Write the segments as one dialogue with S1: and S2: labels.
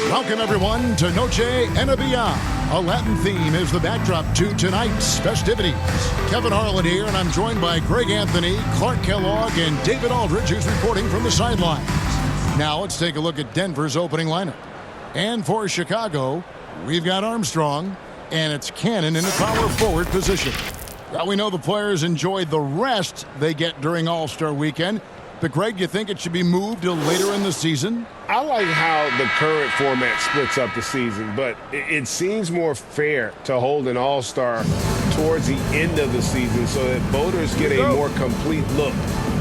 S1: Welcome, everyone, to Noche Enabia. A Latin theme is the backdrop to tonight's festivities. Kevin Harlan here, and I'm joined by Greg Anthony, Clark Kellogg, and David Aldridge, who's reporting from the sidelines. Now let's take a look at Denver's opening lineup. And for Chicago, we've got Armstrong, and it's Cannon in a power forward position. Well, we know the players enjoyed the rest they get during All-Star Weekend. But, Greg, you think it should be moved to later in the season?
S2: I like how the current format splits up the season, but it seems more fair to hold an All-Star towards the end of the season so that voters get a more complete look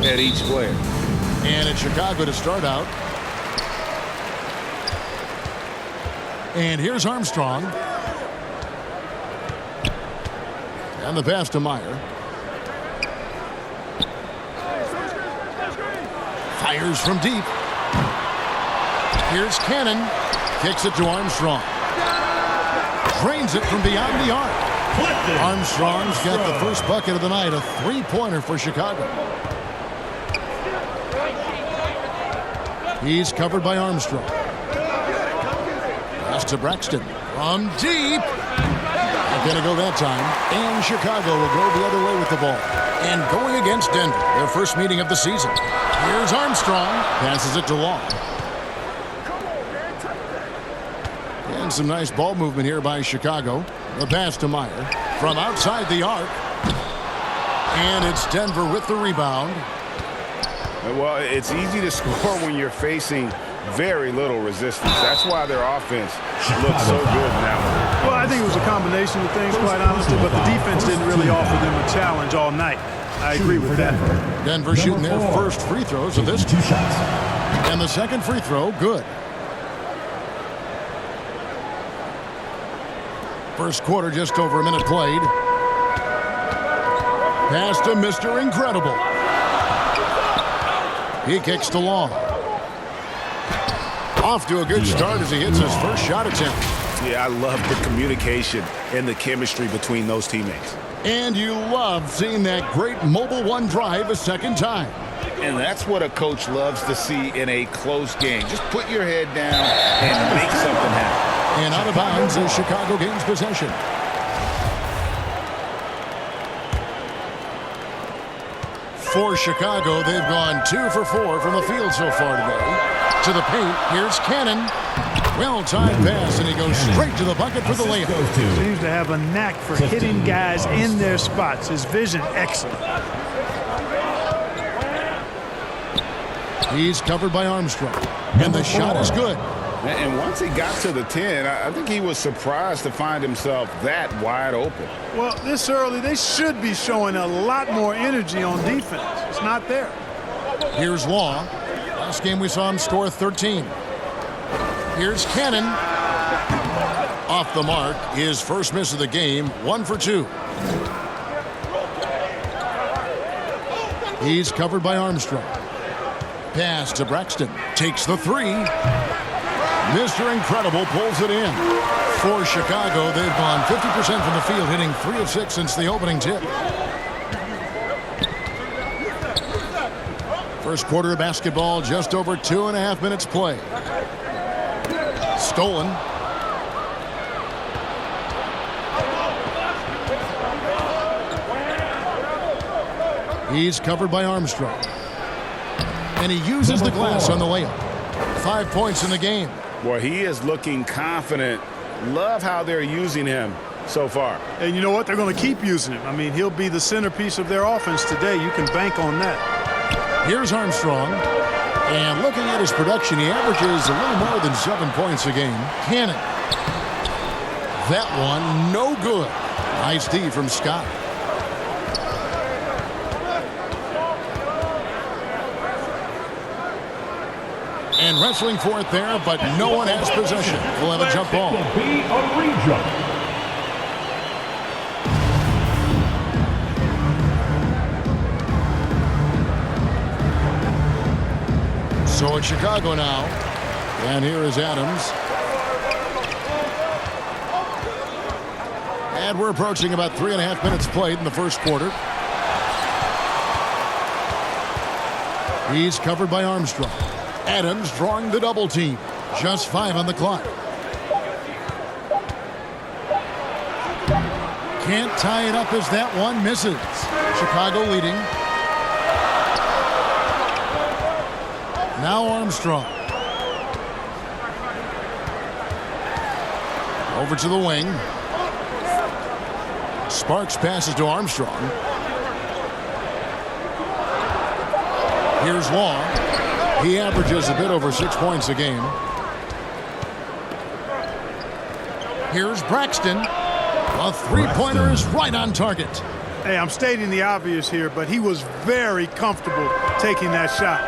S2: at each player.
S1: And it's Chicago to start out. And here's Armstrong. And the pass to Meyer. Fires from deep. Here's Cannon. Kicks it to Armstrong. Drains it from beyond the arc. Armstrong's got the first bucket of the night. A three-pointer for Chicago. He's covered by Armstrong. Pass to Braxton. From deep. Not going to go that time. And Chicago will go the other way with the ball. And going against Denver, their first meeting of the season. Here's Armstrong. Passes it to Long. And some nice ball movement here by Chicago. The pass to Meyer. From outside the arc. And it's Denver with the rebound.
S2: Well, it's easy to score when you're facing very little resistance. That's why their offense looks so good now.
S3: Well, I think it was a combination of things, quite honestly, but the defense didn't really offer them a challenge all night. I agree with that.
S1: Denver shooting their first free throws of this. And the second free throw, good. First quarter, just over a minute played. Pass to Mr. Incredible. He kicks to Long. Off to a good start as he hits his first shot attempt.
S4: Yeah, I love the communication and the chemistry between those teammates.
S1: And you love seeing that great mobile one drive a second time.
S4: And that's what a coach loves to see in a close game. Just put your head down and make something happen.
S1: And out of bounds as Chicago gains possession. For Chicago, they've gone 2 for 4 from the field so far today. To the paint, here's Cannon. Well-timed pass, and he goes straight to the bucket for the layup.
S3: Seems to have a knack for hitting guys in their spots. His vision, excellent.
S1: He's covered by Armstrong, and the shot is good.
S2: And once he got to the 10, I think he was surprised to find himself that wide open.
S3: Well, this early, they should be showing a lot more energy on defense. It's not there.
S1: Here's Long. Last game we saw him score 13. Here's Cannon. Off the mark. His first miss of the game. 1 for 2. He's covered by Armstrong. Pass to Braxton. Takes the 3. Mr. Incredible pulls it in. For Chicago, they've gone 50% from the field, hitting 3 of 6 since the opening tip. First quarter of basketball, just over 2.5 minutes play. Stolen. He's covered by Armstrong. And he uses the glass on the layup. 5 points in the game.
S2: Well, he is looking confident. Love how they're using him so far.
S3: And you know what? They're going to keep using him. I mean, he'll be the centerpiece of their offense today. You can bank on that.
S1: Here's Armstrong. And looking at his production, he averages a little more than 7 points a game. Cannon. That one, no good. Nice D from Scott. And wrestling for it there, but no one has possession. We'll have a jump ball. So it's Chicago now. And here is Adams. And we're approaching about 3.5 minutes played in the first quarter. He's covered by Armstrong. Adams drawing the double team. Just 5 on the clock. Can't tie it up as that one misses. Chicago leading. Now Armstrong. Over to the wing. Sparks passes to Armstrong. Here's Long. He averages a bit over 6 points a game. Here's Braxton. A three-pointer is right on target.
S3: Hey, I'm stating the obvious here, but he was very comfortable taking that shot.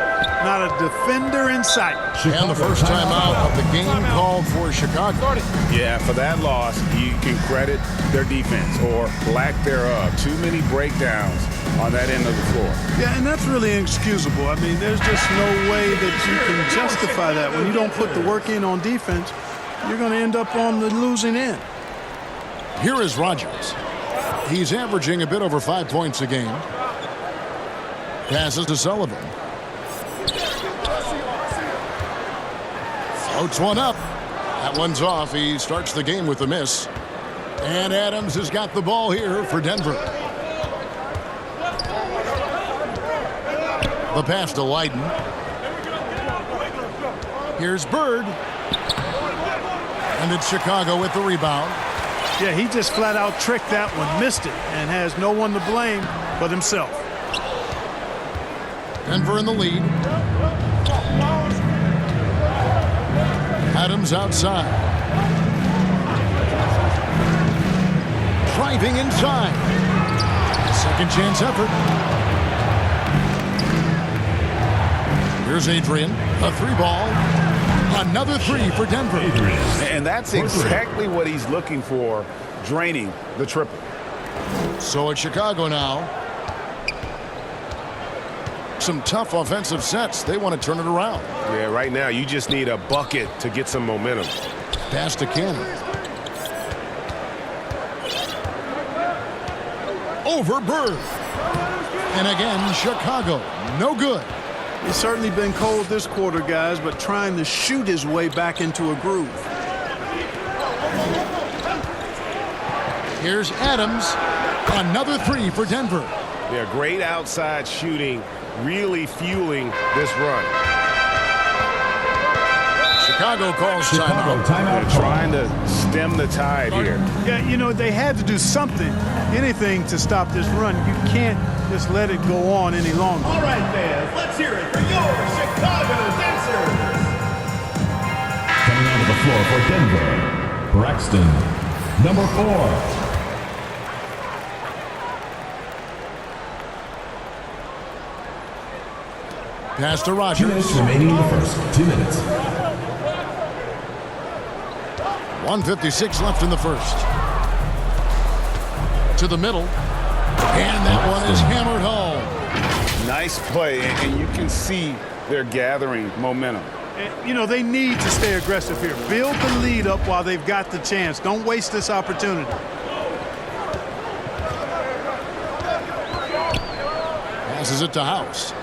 S3: Not a defender in sight.
S1: And the first time out of the game called for Chicago.
S4: Yeah, for that loss, you can credit their defense or lack thereof. Too many breakdowns on that end of the floor.
S3: Yeah, and that's really inexcusable. I mean, there's just no way that you can justify that. When you don't put the work in on defense, you're going to end up on the losing end.
S1: Here is Rogers. He's averaging a bit over 5 points a game. Passes to Sullivan. Floats one up. That one's off. He starts the game with a miss. And Adams has got the ball here for Denver. The pass to Leiden. Here's Bird. And it's Chicago with the rebound.
S3: Yeah, he just flat out tricked that one, missed it, and has no one to blame but himself.
S1: Denver in the lead. Adams outside. Driving inside. Second chance effort. Here's Adrian. A three ball. Another three for Denver.
S4: And that's exactly what he's looking for, draining the triple.
S1: So it's Chicago now. Some tough offensive sets. They want to turn it around.
S2: Yeah, right now you just need a bucket to get some momentum.
S1: Pass to Cannon. Over Bird. And again, Chicago. No good.
S3: He's certainly been cold this quarter, guys, but trying to shoot his way back into a groove.
S1: Here's Adams. Another three for Denver.
S2: Yeah, great outside shooting, really fueling this run.
S1: Chicago calls timeout.
S2: They're trying to stem the tide here.
S3: Yeah, you know, they had to do something, anything to stop this run. You can't just let it go on any longer.
S5: All right, fans, let's hear it for your Chicago Dancers.
S6: Coming onto the floor for Denver, Braxton, number 4.
S1: Pass to
S6: 2
S1: Rogers.
S6: minutes remaining in the first. 2 minutes.
S1: 1:56 left in the first. To the middle. And that one is hammered home.
S4: Nice play, and you can see they're gathering momentum.
S3: You know, they need to stay aggressive here. Build the lead up while they've got the chance. Don't waste this opportunity.
S1: Passes it to House.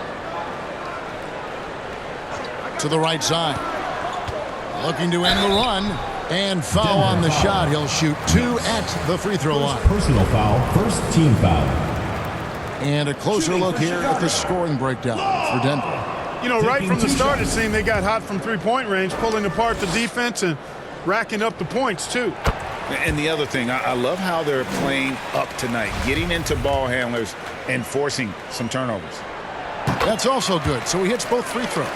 S1: To the right side. Looking to end the run. And foul on the shot. He'll shoot 2 at the free throw line.
S6: Personal foul, first team foul.
S1: And a closer look here at the scoring breakdown for Denver.
S3: You know, right from the start, it seemed they got hot from three-point range, pulling apart the defense and racking up the points, too.
S4: And the other thing, I love how they're playing up tonight, getting into ball handlers and forcing some turnovers.
S1: That's also good. So he hits both free throws.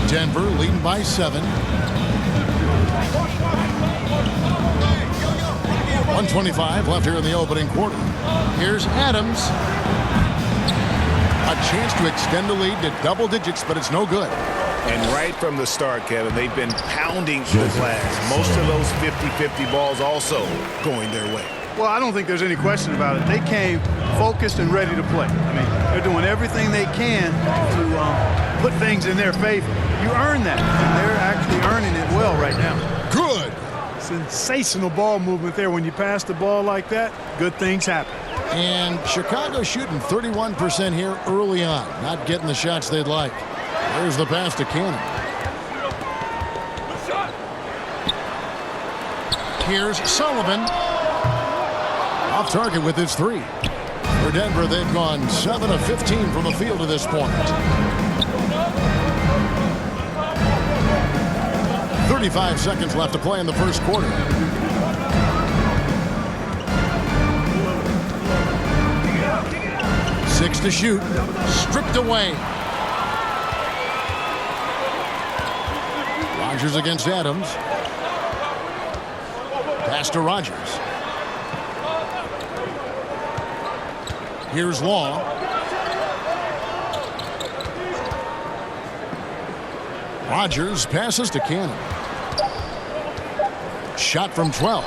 S1: Denver leading by 7. 1:25 left here in the opening quarter. Here's Adams. A chance to extend the lead to double digits, but it's no good.
S4: And right from the start, Kevin, they've been pounding the glass. Most of those 50-50 balls also going their way.
S3: Well, I don't think there's any question about it. They came focused and ready to play. I mean, they're doing everything they can to put things in their favor. You earn that, and they're actually earning it well right now.
S1: Good.
S3: Sensational ball movement there. When you pass the ball like that, good things happen.
S1: And Chicago shooting 31% here early on. Not getting the shots they'd like. Here's the pass to Cannon. Here's Sullivan. Off target with his 3. For Denver, they've gone 7 of 15 from the field to this point. 35 seconds left to play in the first quarter. Six to shoot. Stripped away. Rogers against Adams. Pass to Rogers. Here's Law. Rogers passes to Cannon. Shot from 12.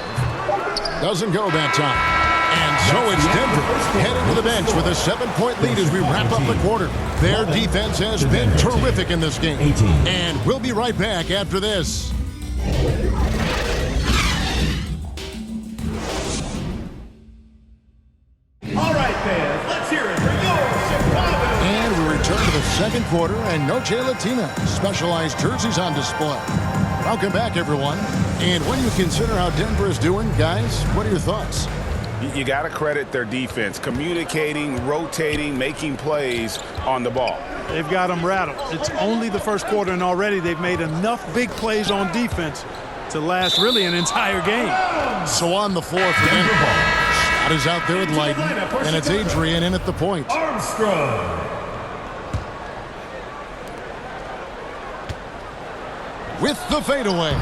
S1: Doesn't go that time. And so it's Denver heading to the bench with a 7-point lead as we wrap up the quarter. Their defense has been terrific in this game. And we'll be right back after this.
S5: All right, fans, let's hear it for your Chicago.
S1: And we return to the second quarter, and Noche Latina specialized jerseys on display. Welcome back, everyone. And when you consider how Denver is doing, guys, what are your thoughts?
S4: You got to credit their defense, communicating, rotating, making plays on the ball.
S3: They've got them rattled. It's only the first quarter, and already they've made enough big plays on defense to last really an entire game.
S1: So on the floor for Denver. Shot is out there with Leiden, and it's Adrian in at the point.
S5: Armstrong.
S1: With the fadeaway.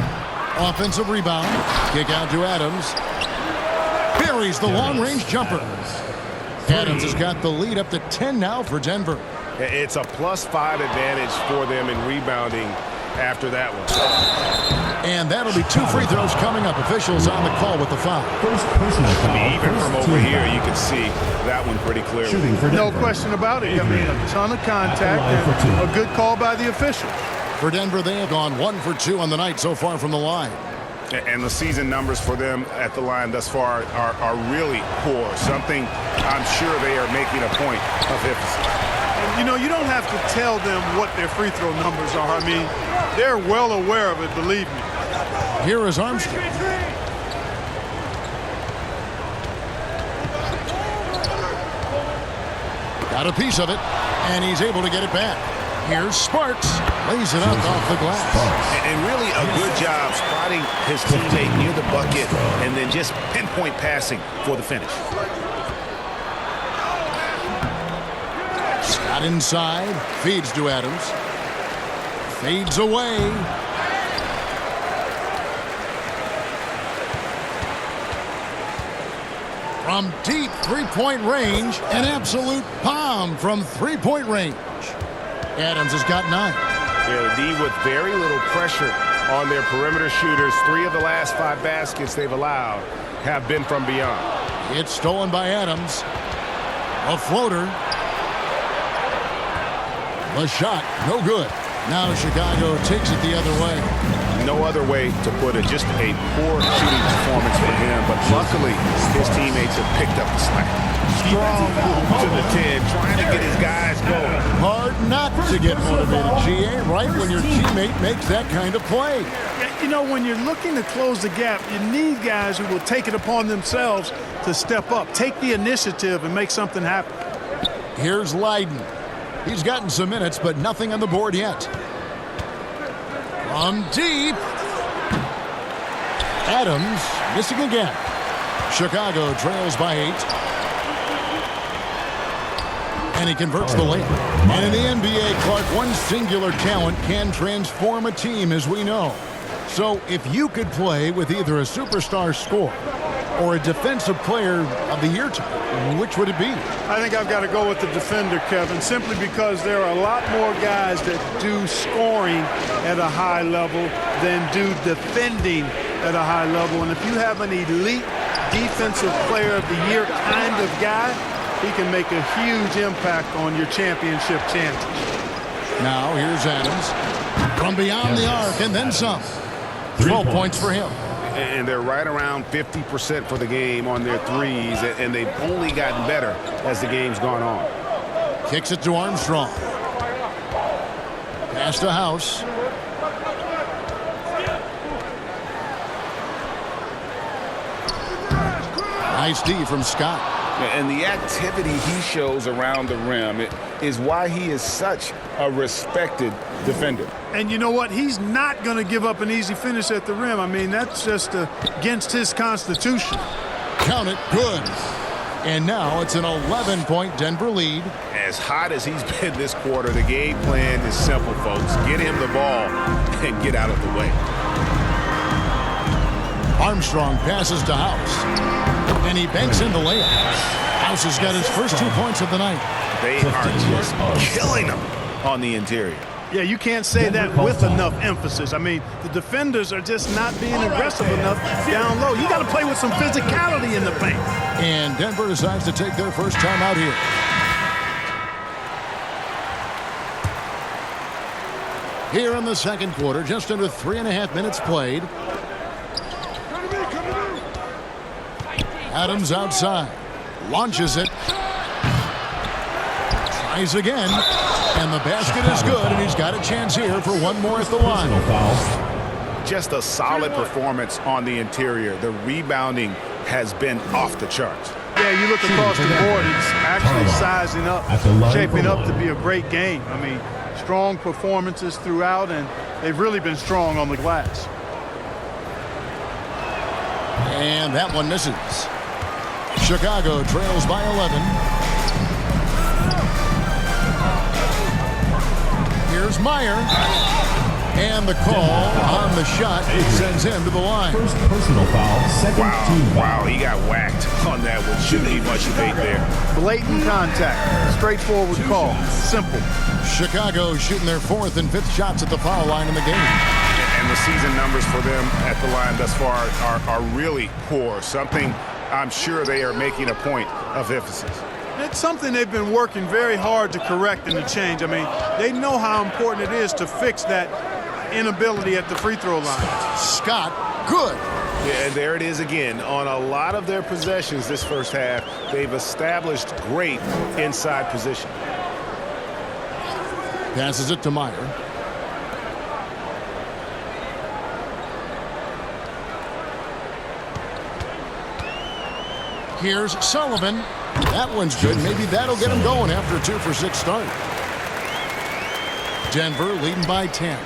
S1: Offensive rebound. Kick out to Adams. Buries the long-range jumper. Adams has got the lead up to 10 now for Denver.
S2: It's a +5 advantage for them in rebounding after that one.
S1: And that'll be 2 free throws coming up. Officials on the call with the foul.
S2: Even from over here, you can see that one pretty clearly.
S3: No question about it. I mean, a ton of contact and a good call by the official.
S1: For Denver, they have gone 1 for 2 on the night so far from the line.
S4: And the season numbers for them at the line thus far are really poor. Something I'm sure they are making a point of emphasizing.
S3: And, you know, you don't have to tell them what their free throw numbers are. I mean, they're well aware of it, believe me.
S1: Here is Armstrong. Got a piece of it, and he's able to get it back. Here's Sparks. Lays it up off the glass.
S7: And really a good job spotting his teammate near the bucket and then just pinpoint passing for the finish.
S1: Scott inside. Feeds to Adams. Fades away. From deep three-point range, an absolute bomb from three-point range. Adams has got 9.
S2: Yeah, the D with very little pressure on their perimeter shooters. 3 of the last 5 baskets they've allowed have been from beyond.
S1: It's stolen by Adams. A floater. The shot, no good. Now Chicago takes it the other way.
S4: No other way to put it. Just a poor shooting performance for him. But luckily, his teammates have picked up the slack.
S2: Strong move to the 10, trying to get his guys going.
S1: Hard not to get motivated, GA, right when your teammate makes that kind of play.
S3: You know, when you're looking to close the gap, you need guys who will take it upon themselves to step up, take the initiative, and make something happen.
S1: Here's Leiden. He's gotten some minutes, but nothing on the board yet. From deep. Adams missing again. Chicago trails by 8. And he converts the layup. And in the NBA, Clark, one singular talent can transform a team, as we know. So if you could play with either a superstar scorer or a defensive player of the year type, which would it be?
S3: I think I've got to go with the defender, Kevin, simply because there are a lot more guys that do scoring at a high level than do defending at a high level. And if you have an elite defensive player of the year kind of guy, he can make a huge impact on your championship chances.
S1: Now here's Adams from beyond the arc and then some. 12 points for him.
S2: And they're right around 50% for the game on their threes, and they've only gotten better as the game's gone on.
S1: Kicks it to Armstrong. Pass to House. Nice D from Scott.
S4: And the activity he shows around the rim is why he is such a respected defender.
S3: And you know what? He's not going to give up an easy finish at the rim. I mean, that's just against his constitution.
S1: Count it. Good. And now it's an 11-point Denver lead.
S7: As hot as he's been this quarter, the game plan is simple, folks. Get him the ball and get out of the way.
S1: Armstrong passes to House. And he banks in the layup. House has got his first 2 points of the night.
S7: They are just killing them on the interior.
S3: Yeah, you can't say that with enough emphasis. I mean, the defenders are just not being aggressive enough down low. You got to play with some physicality in the paint.
S1: And Denver decides to take their first time out here. Here in the second quarter, just under 3.5 minutes played. Adams outside. Launches it. Tries again. And the basket is good, and he's got a chance here for one more at the line.
S7: Just a solid performance on the interior. The rebounding has been off the charts.
S3: Yeah, you look across the board, it's actually sizing up, shaping up to be a great game. I mean, strong performances throughout, and they've really been strong on the glass.
S1: And that one misses. Chicago trails by 11. Here's Meyer. And the call on the shot sends him to the line.
S6: First personal foul, second team foul.
S7: Wow, he got whacked on that one. Shouldn't be much debate there.
S3: Blatant contact. Straightforward call. Simple.
S1: Chicago shooting their 4th and 5th shots at the foul line in the game.
S4: And the season numbers for them at the line thus far are really poor. Something I'm sure they are making a point of emphasis.
S3: It's something they've been working very hard to correct and to change. I mean, they know how important it is to fix that inability at the free throw line.
S1: Scott, good.
S7: Yeah, and there it is again. On a lot of their possessions this first half, they've established great inside position.
S1: Passes it to Meyer. Here's Sullivan. That one's good. Maybe that'll get him going after a 2-for-6 start. Denver leading by 10.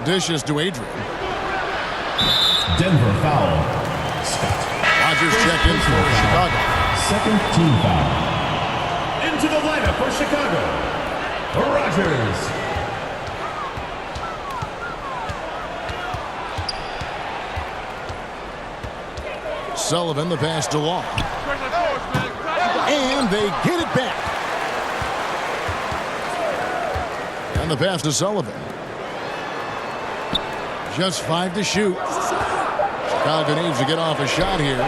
S1: Dishes to Adrian.
S6: Denver foul. Scott.
S1: Rogers checked in for Chicago.
S6: Second team foul.
S5: Into the lineup for Chicago, Rogers.
S1: Sullivan, the pass to Long. And they get it back. And the pass to Sullivan. Just 5 to shoot. Chicago needs to get off a shot here.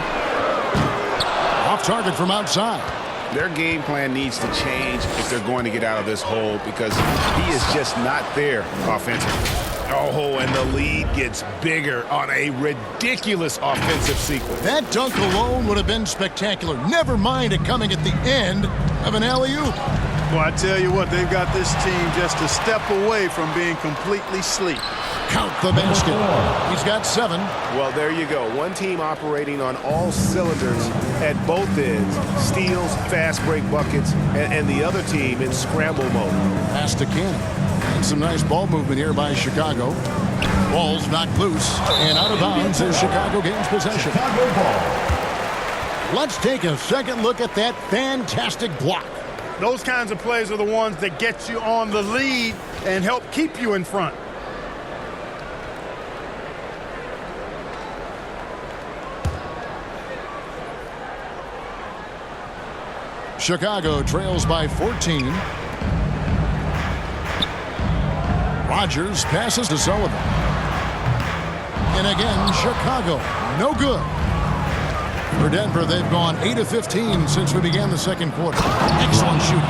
S1: Off target from outside.
S7: Their game plan needs to change if they're going to get out of this hole because he is just not there offensively. Oh, and the lead gets bigger on a ridiculous offensive sequence.
S1: That dunk alone would have been spectacular. Never mind it coming at the end of an alley-oop.
S3: Well, I tell you what, they've got this team just a step away from being completely asleep.
S1: Count the basket. He's got 7.
S7: Well, there you go. One team operating on all cylinders at both ends. Steals, fast break buckets, and the other team in scramble mode.
S1: Pass to Cannon. And some nice ball movement here by Chicago. Ball's knocked loose and out of bounds as Chicago gains possession.
S6: Chicago ball.
S1: Let's take a second look at that fantastic block.
S3: Those kinds of plays are the ones that get you on the lead and help keep you in front.
S1: Chicago trails by 14. Rogers passes to Sullivan. And again, Chicago, no good. For Denver, they've gone 8 of 15 since we began the second quarter. Excellent shooting.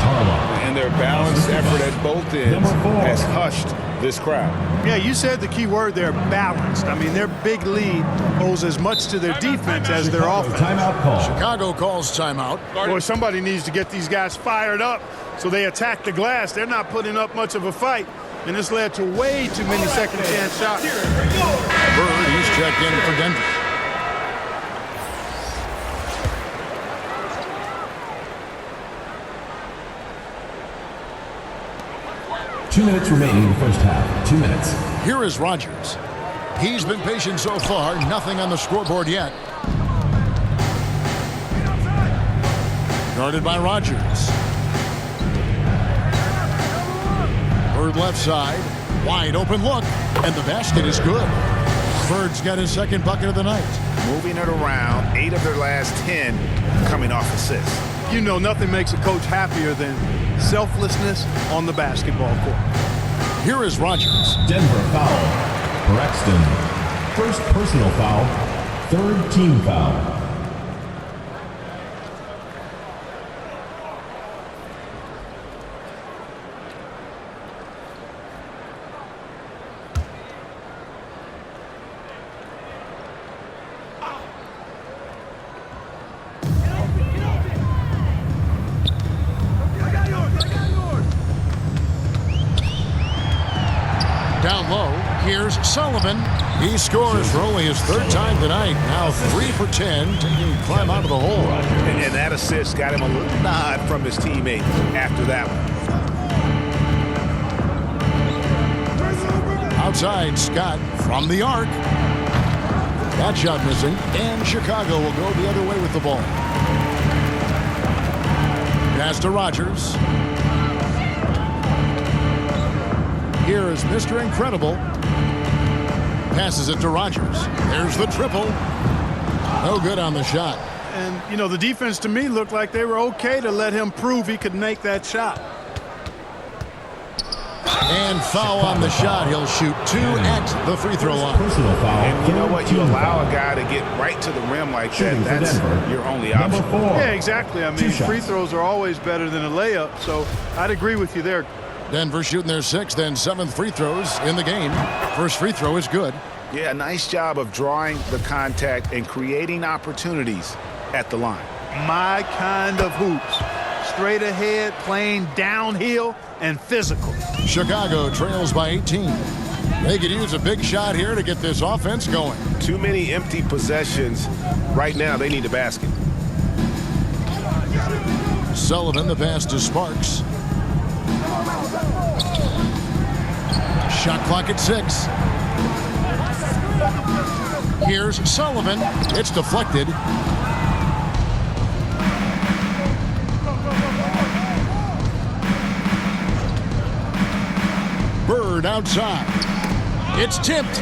S7: And their balanced effort at both ends has hushed
S2: this crowd.
S3: Yeah, you said the key word there, balanced. I mean, their big lead owes as much to their defense as their offense.
S6: Timeout call.
S1: Chicago calls timeout.
S3: Boy, somebody needs to get these guys fired up so they attack the glass. They're not putting up much of a fight, and this led to way too many second chance shots.
S1: Bird, he's checked in for Denver.
S6: Two minutes remaining in the first half. 2 minutes.
S1: Here is Rogers. He's been patient so far. Nothing on the scoreboard yet. Guarded by Rogers. Bird left side. Wide open look. And the basket is good. Bird's got his second bucket of the night.
S7: Moving it around, 8 of their last 10 coming off assists.
S3: You know, nothing makes a coach happier than selflessness on the basketball court.
S1: Here is Rogers.
S6: Denver foul. Braxton. First personal foul. Third team foul.
S1: Down low, here's Sullivan. He scores for only his third time tonight. Now 3 for 10, taking climb out of the hole.
S7: And that assist got him a little nod from his teammate after that one.
S1: Outside, Scott from the arc. That shot missing, and Chicago will go the other way with the ball. Pass to Rogers. Here is Mr. Incredible. Passes it to Rogers. There's the triple. No good on the shot.
S3: And, you know, the defense to me looked like they were okay to let him prove he could make that shot.
S1: And foul on the shot. He'll shoot 2 at the free throw line.
S6: Personal foul.
S7: And you know what? You
S6: Team
S7: allow
S6: foul.
S7: a guy to get right to the rim like
S6: Shooting
S7: that.
S6: for
S7: That's
S6: Denver.
S7: your only
S6: Number
S7: option.
S6: 4.
S3: Yeah, exactly. I mean,
S6: Two
S3: free
S6: shots.
S3: throws are always better than a layup, so I'd agree with you there.
S1: Denver shooting their 6th and 7th free throws in the game. First free throw is good.
S7: Yeah, nice job of drawing the contact and creating opportunities at the line.
S3: My kind of hoops. Straight ahead, playing downhill, and physical.
S1: Chicago trails by 18. They could use a big shot here to get this offense going.
S2: Too many empty possessions. Right now, they need a basket.
S1: Sullivan, the pass to Sparks. Shot clock at 6. Here's Sullivan. It's deflected. Bird outside. It's tipped.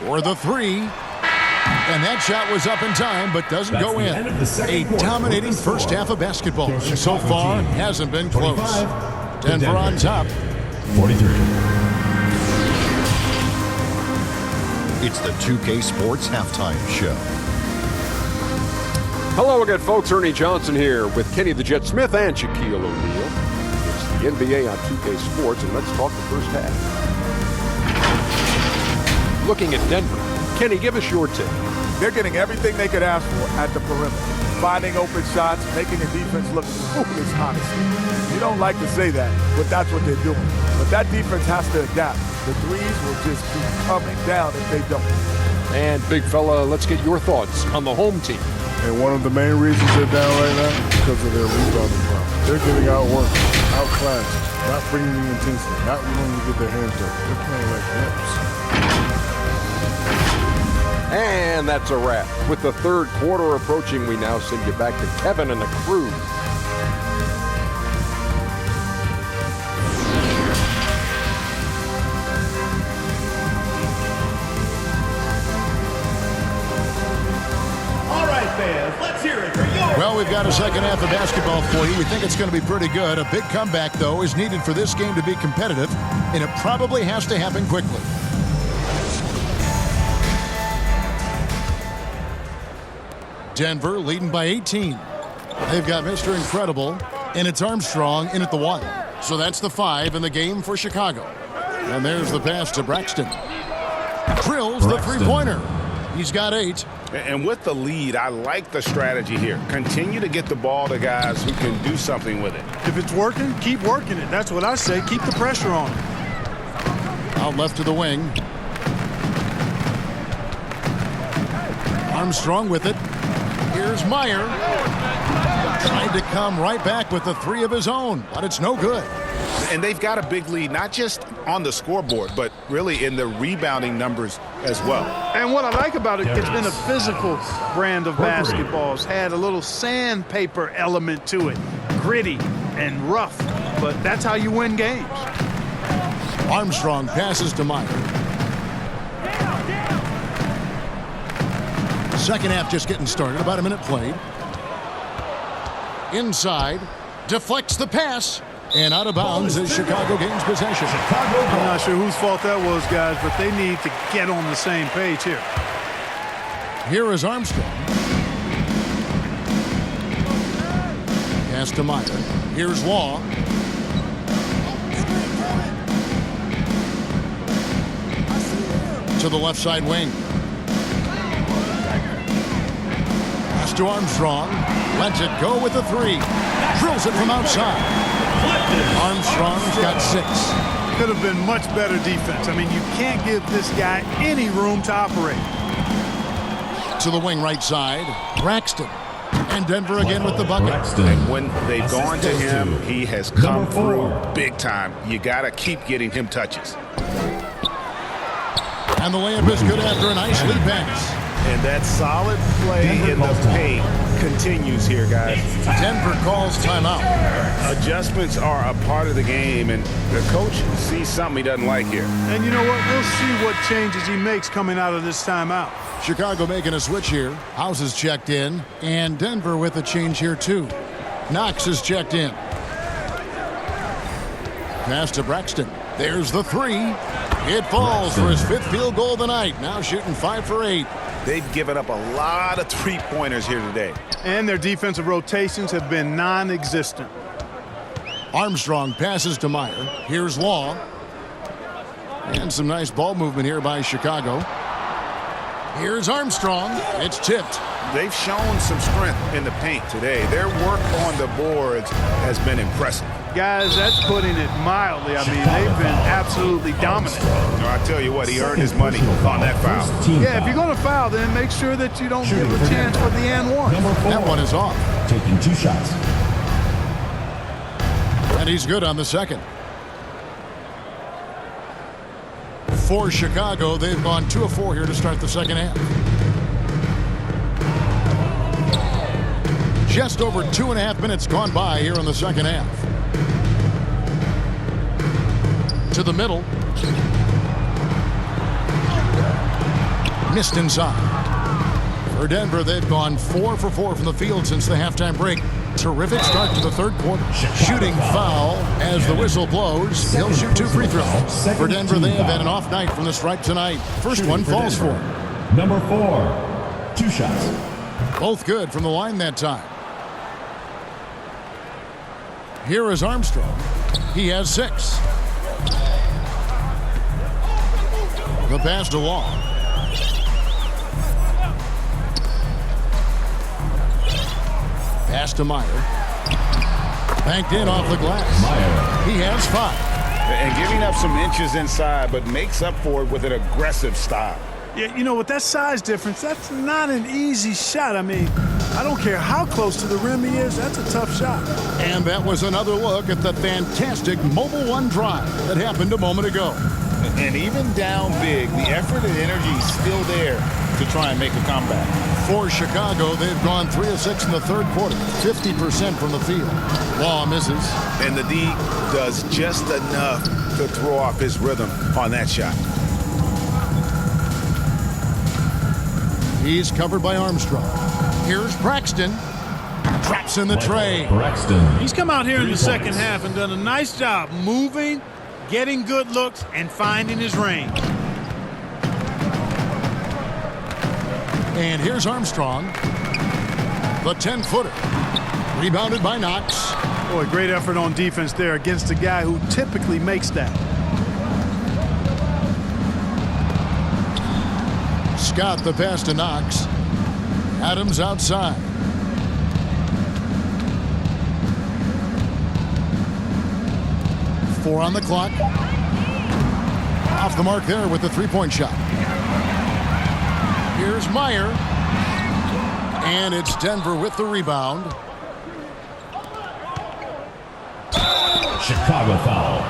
S1: For the 3. And that shot was up in time, but doesn't
S6: That's
S1: go
S6: the
S1: in.
S6: end of the second
S1: A
S6: quarter.
S1: dominating
S6: Score.
S1: first half of basketball.
S6: Your
S1: So
S6: Chicago
S1: far,
S6: team.
S1: hasn't been close.
S6: 25 to
S1: Denver on
S6: Denver.
S1: top.
S6: 43.
S8: It's the 2K Sports Halftime Show.
S9: Hello again, folks. Ernie Johnson here with Kenny the Jet Smith and Shaquille O'Neal. It's the NBA on 2K Sports, and let's talk the first half. Looking at Denver. Kenny, give us your take.
S10: They're getting everything they could ask for at the perimeter. Finding open shots, making the defense look foolish, honestly. You don't like to say that, but that's what they're doing. But that defense has to adapt. The threes will just keep coming down if they don't.
S9: And, big fella, let's get your thoughts on the home team.
S11: And one of the main reasons they're down right now is because of their rebounding problem. They're getting outworked, outclassed, not bringing the intensity, not willing to get their hands dirty. They're playing like wimps.
S9: And that's a wrap. With the third quarter approaching, we now send you back to Kevin and the crew.
S5: All right, fans, let's hear it for your...
S1: Well, we've got a second half of basketball for you. We think it's going to be pretty good. A big comeback, though, is needed for this game to be competitive, and it probably has to happen quickly. Denver leading by 18. They've got Mr. Incredible, and it's Armstrong in at the 1. So that's the 5 in the game for Chicago. And there's the pass to Braxton. Drills the three-pointer. He's got 8.
S7: And with the lead, I like the strategy here. Continue to get the ball to guys who can do something with it.
S3: If it's working, keep working it. That's what I say. Keep the pressure on it.
S1: Out left to the wing. Armstrong with it. Here's Meyer. Tried to come right back with the 3 of his own, but it's no good.
S7: And they've got a big lead, not just on the scoreboard, but really in the rebounding numbers as well.
S3: And what I like about it, it's been a physical brand of basketball. It's had a little sandpaper element to it, gritty and rough, but that's how you win games.
S1: Armstrong passes to Meyer. Second half just getting started, about a minute played. Inside, deflects the pass, and out of bounds as Chicago gains possession.
S3: I'm not sure whose fault that was, guys, but they need to get on the same page here.
S1: Here is Armstrong. Pass to Meyer. Here's Law. To the left side wing. Pass to Armstrong. Lets it go with the 3. Drills it from outside. Armstrong's got 6.
S3: Could have been much better defense. I mean, you can't give this guy any room to operate.
S1: To the wing right side. Braxton. And Denver again with the bucket.
S7: And when they've gone to him, he has come through big time. You got to keep getting him touches.
S1: And the layup is good after a nice lead pass.
S7: And that solid play in the paint continues here, guys.
S1: Denver calls timeout.
S7: Adjustments are a part of the game, and the coach sees something he doesn't like here.
S3: And you know what? We'll see what changes he makes coming out of this timeout.
S1: Chicago making a switch here. House is checked in, and Denver with a change here too. Knox is checked in. Pass to Braxton. There's the 3. It falls for his 5th field goal of the night. Now shooting 5 for 8.
S7: They've given up a lot of three-pointers here today.
S3: And their defensive rotations have been non-existent.
S1: Armstrong passes to Meyer. Here's Law. And some nice ball movement here by Chicago. Here's Armstrong. It's tipped.
S7: They've shown some strength in the paint today. Their work on the boards has been impressive.
S3: Guys, that's putting it mildly. I mean, they've been absolutely dominant.
S7: I tell you what, he earned his money on that foul.
S3: Yeah, if you're going to foul, then make sure that you don't give a chance for the and one.
S1: That one is off.
S6: Taking 2 shots.
S1: And he's good on the second. For Chicago, they've gone 2 of 4 here to start the second half. Just over 2.5 minutes gone by here in the second half. To the middle. Missed inside. For Denver, they've gone 4 for 4 from the field since the halftime break. Terrific start to the third quarter. Shooting foul as the whistle blows. He'll shoot 2 free throws. For Denver, they have had an off night from the stripe tonight. First one falls for him.
S6: Number 4, 2 shots.
S1: Both good from the line that time. Here is Armstrong. He has 6. The pass to Law. Pass to Meyer. Banked in off the glass.
S6: Meyer.
S1: He has 5.
S7: And giving up some inches inside, but makes up for it with an aggressive style.
S3: Yeah, you know, with that size difference, that's not an easy shot. I mean, I don't care how close to the rim he is, that's a tough shot.
S1: And that was another look at the fantastic Mobile One drive that happened a moment ago.
S7: And even down big, the effort and energy is still there to try and make a comeback.
S1: For Chicago, they've gone 3 of 6 in the third quarter, 50% from the field. Law misses.
S7: And the D does just enough to throw off his rhythm on that shot.
S1: He's covered by Armstrong. Here's Braxton. Traps in the tray.
S6: Braxton.
S3: He's come out here in the second half and done a nice job moving, getting good looks, and finding his range.
S1: And here's Armstrong. The 10-footer. Rebounded by Knox.
S3: Boy, great effort on defense there against a guy who typically makes that.
S1: Scott the pass to Knox. Adams outside. Four on the clock. Off the mark there with the three-point shot. Here's Meyer. And it's Denver with the rebound.
S6: Chicago foul.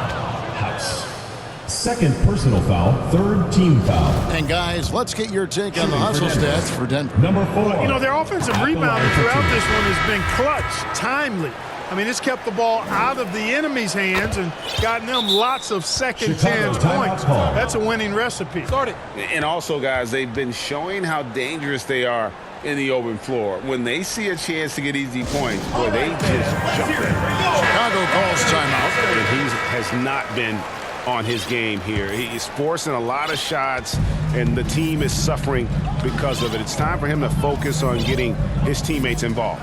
S6: House. Second personal foul, third team foul.
S1: And guys, let's get your take on the hustle stats for Denver.
S6: Number 4.
S3: You know, their offensive rebounding throughout this one has been clutch, timely. I mean, it's kept the ball out of the enemy's hands and gotten them lots of second chance points. That's a winning recipe.
S7: And also, guys, they've been showing how dangerous they are in the open floor. When they see a chance to get easy points, boy, they just jump in.
S1: Chicago calls timeout.
S7: And he has not been on his game here. He's forcing a lot of shots, and the team is suffering because of it. It's time for him to focus on getting his teammates involved.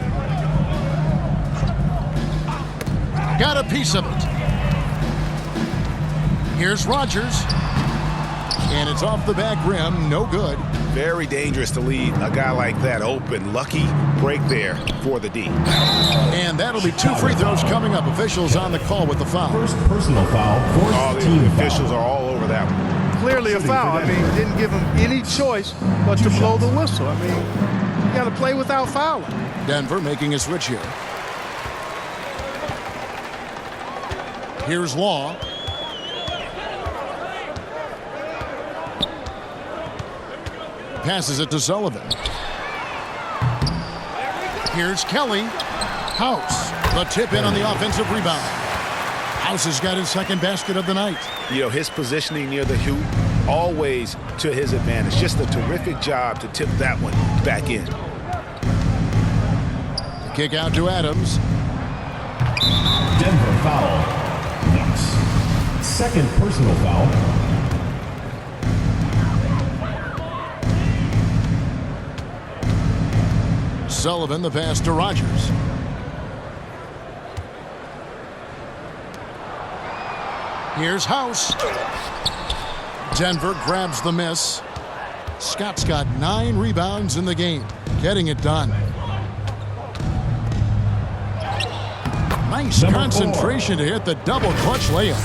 S1: Got a piece of it. Here's Rogers. And it's off the back rim. No good.
S7: Very dangerous to leave a guy like that open. Lucky break there for the D.
S1: And that'll be 2 free throws coming up. Officials on the call with the foul.
S6: First personal foul, fourth team
S7: the officials are all over that one.
S3: Clearly a foul. I mean, didn't give him any choice but to blow the whistle. I mean, you got to play without fouling.
S1: Denver making a switch here. Here's Law. Passes it to Sullivan. Here's Kelly. House. The tip in on the offensive rebound. House has got his second basket of the night.
S7: You know, his positioning near the hoop, always to his advantage. Just a terrific job to tip that one back in.
S1: The kick out to Adams.
S6: Denver foul. Second personal foul.
S1: Sullivan the pass to Rogers. Here's House. Denver grabs the miss. Scott's got 9 rebounds in the game, getting it done. Nice concentration to hit the double clutch layup.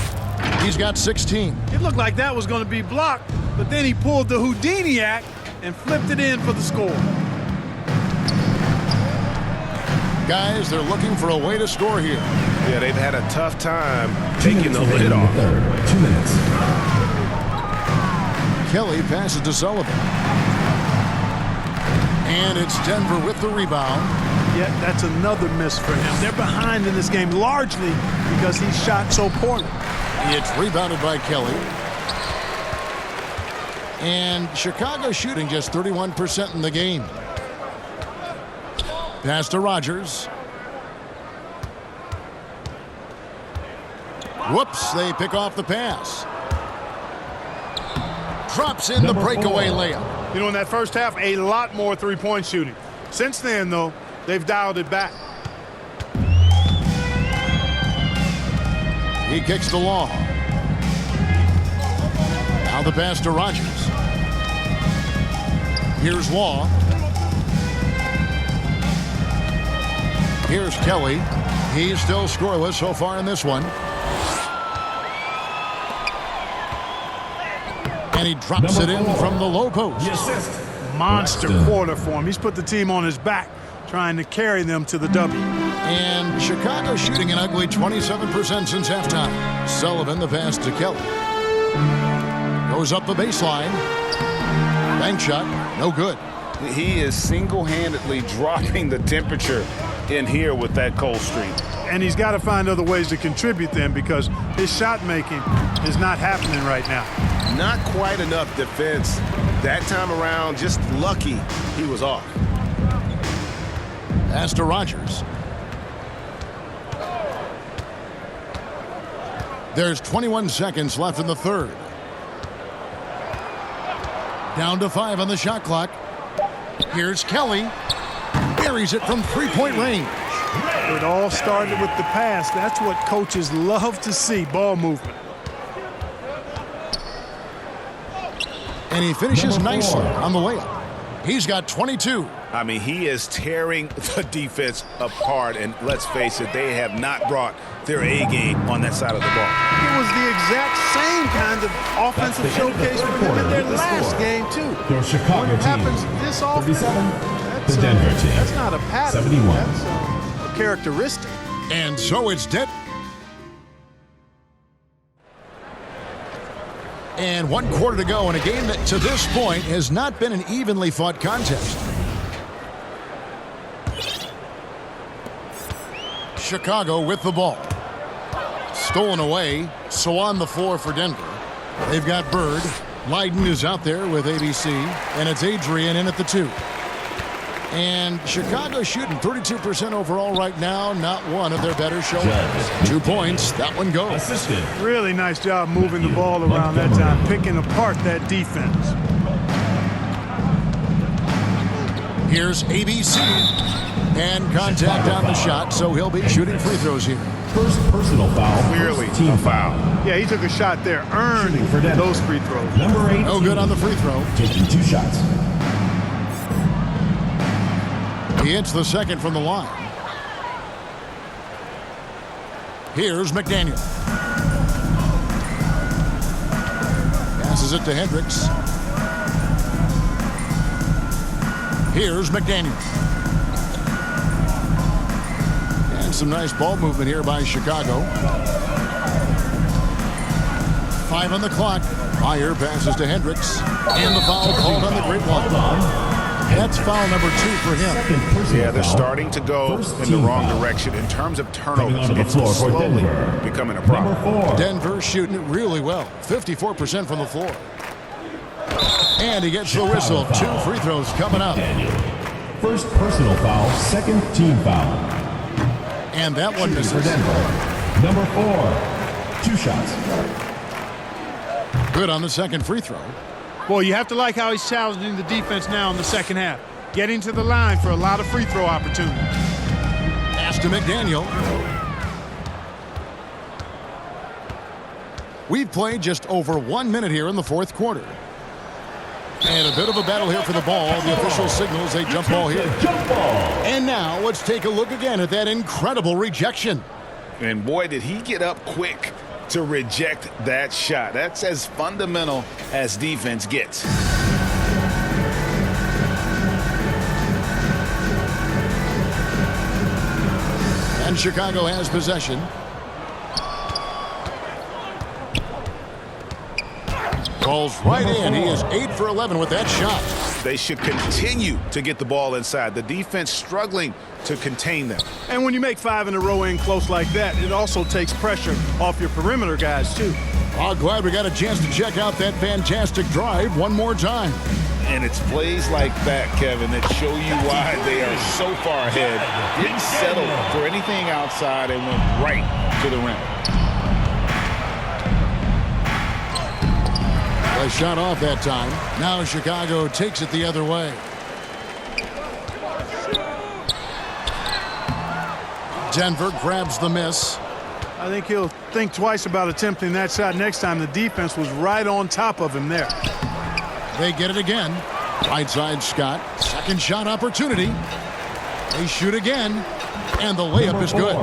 S1: He's got 16.
S3: It looked like that was going to be blocked, but then he pulled the Houdini act and flipped it in for the score.
S1: Guys, they're looking for a way to score here.
S7: Yeah, they've had a tough time taking the lid off.
S6: 2 minutes.
S1: Kelly passes to Sullivan. And it's Denver with the rebound.
S3: Yeah, that's another miss for him. They're behind in this game largely because he shot so poorly.
S1: It's rebounded by Kelly. And Chicago shooting just 31% in the game. Pass to Rogers. Whoops, they pick off the pass. Drops in the breakaway layup.
S3: You know, in that first half, a lot more three-point shooting. Since then, though, they've dialed it back.
S1: He kicks the Law. Now the pass to Rogers. Here's Law. Here's Kelly. He's still scoreless so far in this one. And he drops it in from the low post.
S3: Monster quarter for him. He's put the team on his back, trying to carry them to the W.
S1: And Chicago shooting an ugly 27% since halftime. Sullivan the pass to Kelly. Goes up the baseline. Bank shot, no good.
S7: He is single-handedly dropping the temperature in here with that cold streak.
S3: And he's got to find other ways to contribute then because his shot making is not happening right now.
S7: Not quite enough defense that time around. Just lucky he was off.
S1: Pass to Rogers. There's 21 seconds left in the third. Down to 5 on the shot clock. Here's Kelly. Buries it from three-point range.
S3: It all started with the pass. That's what coaches love to see, ball movement.
S1: And he finishes nicely on the layup. He's got 22.
S7: I mean, he is tearing the defense apart, and let's face it, they have not brought their A game on that side of the ball.
S3: It was the exact same kind of offensive showcase for them in their last game, too.
S6: Your Chicago
S3: When it
S6: team,
S3: happens this often,
S6: 37. The Denver team,
S3: that's not a pattern.
S6: 71.
S3: That's a characteristic.
S1: And so it's dead. And 1 quarter to go in a game that to this point has not been an evenly fought contest. Chicago with the ball. Stolen away, so on the floor for Denver. They've got Bird. Leiden is out there with ABC, and it's Adrian in at the 2. And Chicago shooting 32% overall right now. Not one of their better showings. 2 points. That one goes.
S6: Assisted.
S3: Really nice job moving the ball around that time, picking apart that defense.
S1: Here's ABC. And contact on the shot, so he'll be shooting free throws here.
S6: First personal foul.
S7: Clearly
S6: First team foul.
S3: Yeah, he took a shot there, earned
S6: For Denver.
S3: those free throws.
S6: Number 8.
S1: No good on the free throw.
S6: Taking 2 shots.
S1: He hits the second from the line. Here's McDaniel. Passes it to Hendricks. Here's McDaniel. And some nice ball movement here by Chicago. 5 on the clock. Meyer passes to Hendricks. And the foul called on the great one. That's foul number 2 for him.
S7: Yeah, they're starting to go in the wrong direction in terms of turnovers. It's slowly becoming a problem.
S1: Denver shooting it really well. 54% from the floor. And he gets the whistle. 2 free throws coming up.
S6: First personal foul, second team foul.
S1: And that one misses.
S6: For Denver. Number 4. 2 shots.
S1: Good on the second free throw.
S3: Boy, you have to like how he's challenging the defense now in the second half. Getting to the line for a lot of free throw opportunities.
S1: Pass to McDaniel. We've played just over 1 minute here in the fourth quarter. And a bit of a battle here for the ball. The official signals a jump ball here. And now let's take a look again at that incredible rejection.
S7: And boy, did he get up quick to reject that shot. That's as fundamental as defense gets.
S1: And Chicago has possession. Falls right in. He is 8 for 11 with that shot.
S7: They should continue to get the ball inside. The defense struggling to contain them.
S3: And when you make 5 in a row in close like that, it also takes pressure off your perimeter guys, too.
S1: Oh, glad we got a chance to check out that fantastic drive one more time.
S7: And it's plays like that, Kevin, that show you why they are so far ahead. Didn't settle for anything outside and went right to the rim.
S1: A shot off that time. Now Chicago takes it the other way. Denver grabs the miss.
S3: I think he'll think twice about attempting that shot next time. The defense was right on top of him there.
S1: They get it again. Right side Scott. Second shot opportunity. They shoot again. And the layup is good.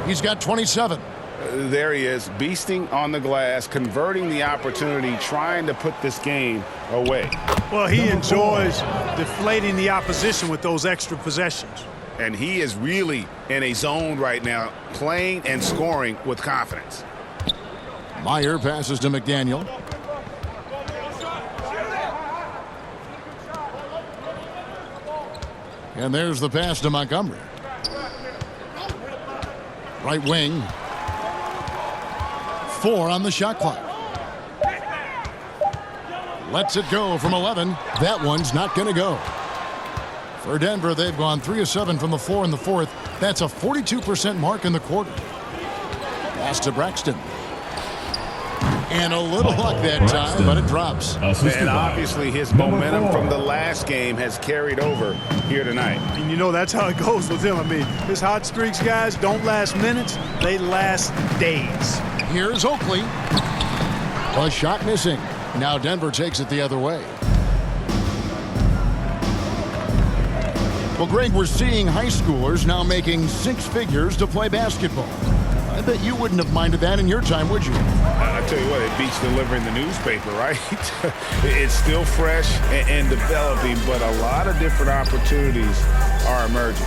S1: He's got 27.
S7: There he is, beasting on the glass, converting the opportunity, trying to put this game away.
S3: Well, he enjoys deflating the opposition with those extra possessions.
S7: And he is really in a zone right now, playing and scoring with confidence.
S1: Meyer passes to McDaniel. And there's the pass to Montgomery. Right wing. 4 on the shot clock. Lets it go from 11. That one's not going to go. For Denver, they've gone 3 of 7 from the floor in the fourth. That's a 42% mark in the quarter. Pass to Braxton. And a little luck that time, but it drops.
S7: And obviously his momentum from the last game has carried over here tonight.
S3: And you know that's how it goes with him. I mean, his hot streaks, guys, don't last minutes. They last days.
S1: Here's Oakley. A shot missing. Now Denver takes it the other way. Well, Greg, we're seeing high schoolers now making 6 figures to play basketball. I bet you wouldn't have minded that in your time, would you?
S7: I tell you what, it beats delivering the newspaper, right? It's still fresh and developing, but a lot of different opportunities are emerging.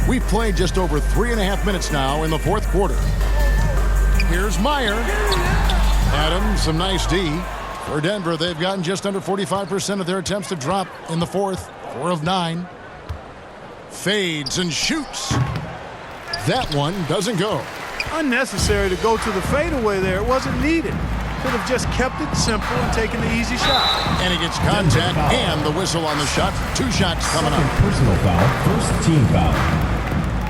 S1: We've played just over 3.5 minutes now in the fourth quarter. Here's Meyer. Adams, some nice D. For Denver, they've gotten just under 45% of their attempts to drop in the fourth. 4 of 9. Fades and shoots. That one doesn't go.
S3: Unnecessary to go to the fadeaway there. It wasn't needed. Could have just kept it simple and taken the easy shot.
S1: And he gets contact and the whistle on the shot. 2 shots coming up.
S6: Personal foul, first team foul.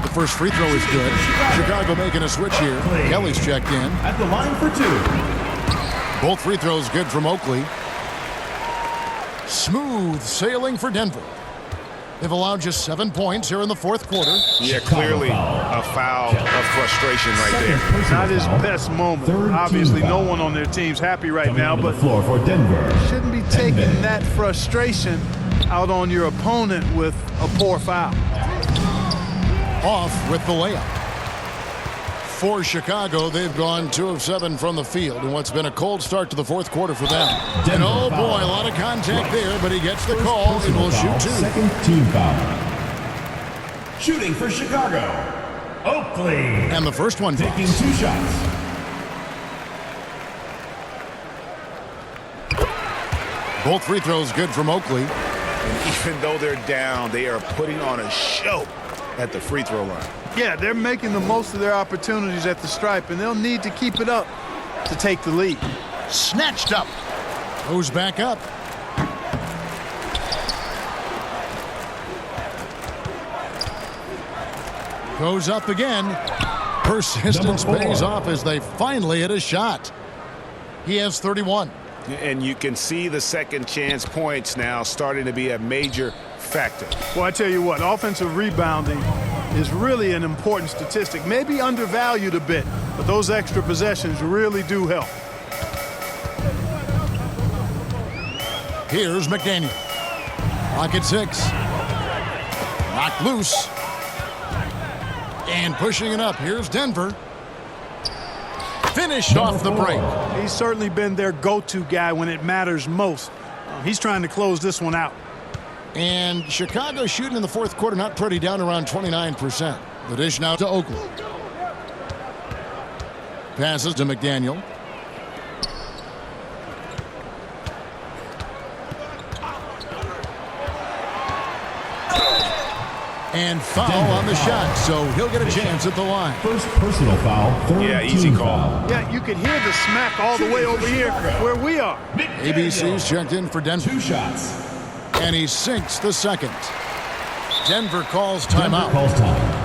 S1: The first free throw is good. Chicago making a switch here. Kelly's checked in.
S6: At the line for 2.
S1: Both free throws good from Oakley. Smooth sailing for Denver. They've allowed just 7 points here in the fourth quarter.
S7: Yeah, clearly a foul of frustration right there.
S3: Not his best moment. Obviously, no one on their team's happy right now, but
S6: floor for Denver.
S3: Shouldn't be taking that frustration out on your opponent with a poor foul.
S1: Off with the layup. For Chicago, they've gone 2 of 7 from the field in what's been a cold start to the fourth quarter for them. And oh boy, a lot of contact there, but he gets the call and will shoot 2.
S6: Second team foul. Shooting for Chicago, Oakley.
S1: And the first one
S6: taking 2 shots.
S1: Both free throws good from Oakley.
S7: And even though they're down, they are putting on a show at the free throw line.
S3: Yeah, they're making the most of their opportunities at the stripe, and they'll need to keep it up to take the lead.
S1: Snatched up. Goes back up. Goes up again. Persistence pays off as they finally hit a shot. He has 31.
S7: And you can see the second chance points now starting to be a major factor.
S3: Well, I tell you what, offensive rebounding is really an important statistic. Maybe undervalued a bit, but those extra possessions really do help.
S1: Here's McDaniel. Rocket 6. Knocked loose. And pushing it up. Here's Denver. Finished off the break.
S3: He's certainly been their go-to guy when it matters most. He's trying to close this one out.
S1: And Chicago shooting in the fourth quarter not pretty, down around 29%. The dish now to Oakley. Passes to McDaniel. And foul on the shot, so he'll get a chance at the line.
S6: First personal foul, third
S7: easy
S6: team
S7: call.
S6: foul.
S3: Yeah, you can hear the smack all the way over here where we are.
S1: ABC's checked in for Denver.
S6: 2 shots.
S1: And he sinks the second. Denver calls timeout.
S6: Denver calls time.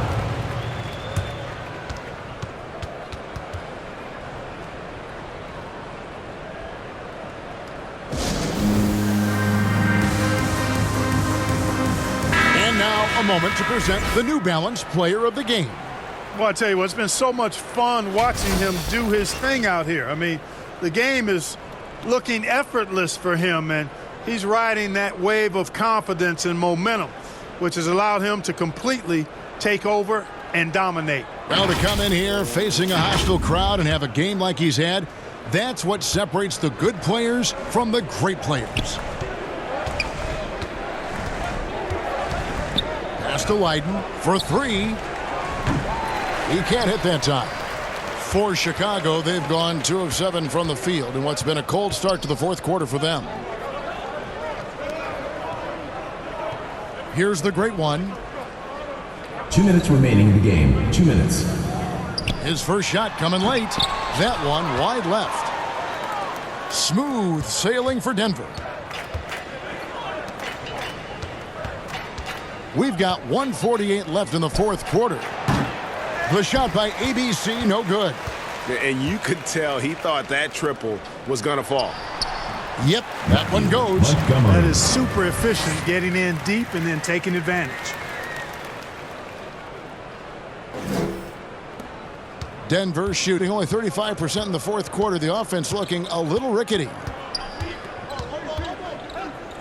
S1: And now a moment to present the New Balance Player of the Game.
S3: Well, I tell you what, it's been so much fun watching him do his thing out here. I mean, the game is looking effortless for him, and he's riding that wave of confidence and momentum, which has allowed him to completely take over and dominate.
S1: Well, to come in here facing a hostile crowd and have a game like he's had, that's what separates the good players from the great players. Pass to Leiden for 3. He can't hit that time. For Chicago, they've gone 2 of 7 from the field in what's been a cold start to the fourth quarter for them. Here's the great one.
S6: 2 minutes remaining in the game. 2 minutes.
S1: His first shot coming late. That one wide left. Smooth sailing for Denver. We've got 1:48 left in the fourth quarter. The shot by ABC, no good.
S7: And you could tell he thought that triple was going to fall.
S1: Yep, that one goes.
S3: That is super efficient, getting in deep and then taking advantage.
S1: Denver shooting only 35% in the fourth quarter. The offense looking a little rickety.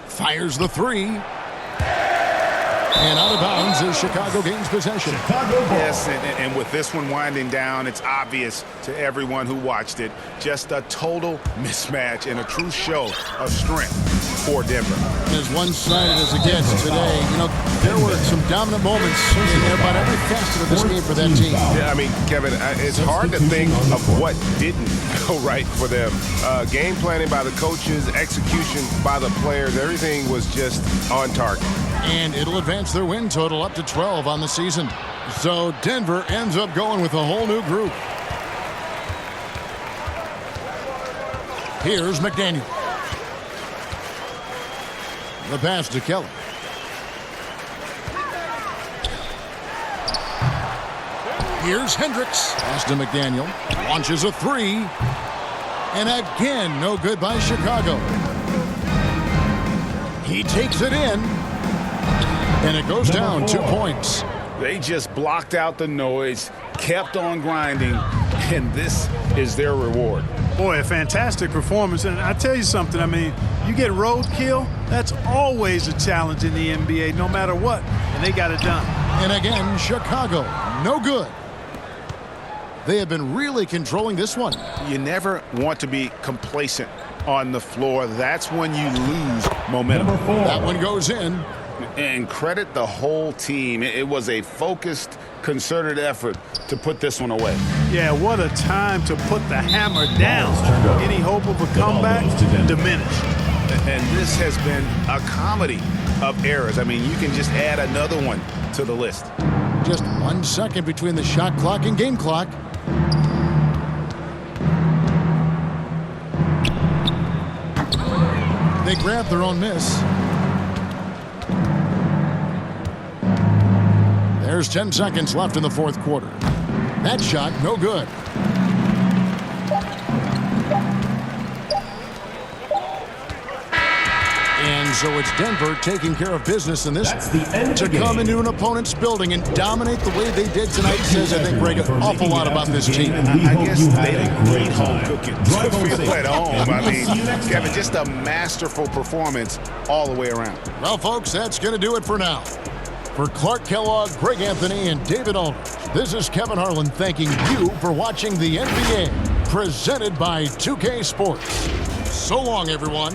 S1: Fires the three. And out of bounds as Chicago gains possession.
S4: Yes, and with this one winding down, it's obvious to everyone who watched it. Just a total mismatch and a true show of strength for Denver.
S1: As one-sided as it gets today, you know, there were some dominant moments in about every facet of this game for that team.
S2: Yeah, I mean, Kevin, it's hard to think of what didn't go right for them. Game planning by the coaches, execution by the players, everything was just on target.
S1: And it'll advance their win total up to 12 on the season. So Denver ends up going with a whole new group. Here's McDaniel. The pass to Kelly. Here's Hendricks. Pass to McDaniel. Launches a three. And again, no good by Chicago. He takes it in. And it goes down 2 points.
S7: They just blocked out the noise, kept on grinding, and this is their reward.
S3: Boy, a fantastic performance. And I tell you something, I mean, you get roadkill, that's always a challenge in the NBA, no matter what. And they got it done.
S1: And again, Chicago, no good. They have been really controlling this one.
S7: You never want to be complacent on the floor. That's when you lose momentum.
S1: That one goes in.
S7: And credit the whole team. It was a focused, concerted effort to put this one away.
S3: Yeah, what a time to put the hammer down. Any hope of a comeback diminished.
S7: And this has been a comedy of errors. I mean, you can just add another one to the list.
S1: Just 1 second between the shot clock and game clock. They grab their own miss. There's 10 seconds left in the fourth quarter. That shot, no good. And so it's Denver taking care of business in this to come into an opponent's building and dominate the way they did tonight says, I think, Greg, an awful lot about this team.
S7: I guess they don't need home cooking to feel at home. I mean, Kevin, just a masterful performance all the way around.
S1: Well, folks, that's going to do it for now. For Clark Kellogg, Greg Anthony, and David Aldridge, this is Kevin Harlan thanking you for watching the NBA, presented by 2K Sports. So long, everyone.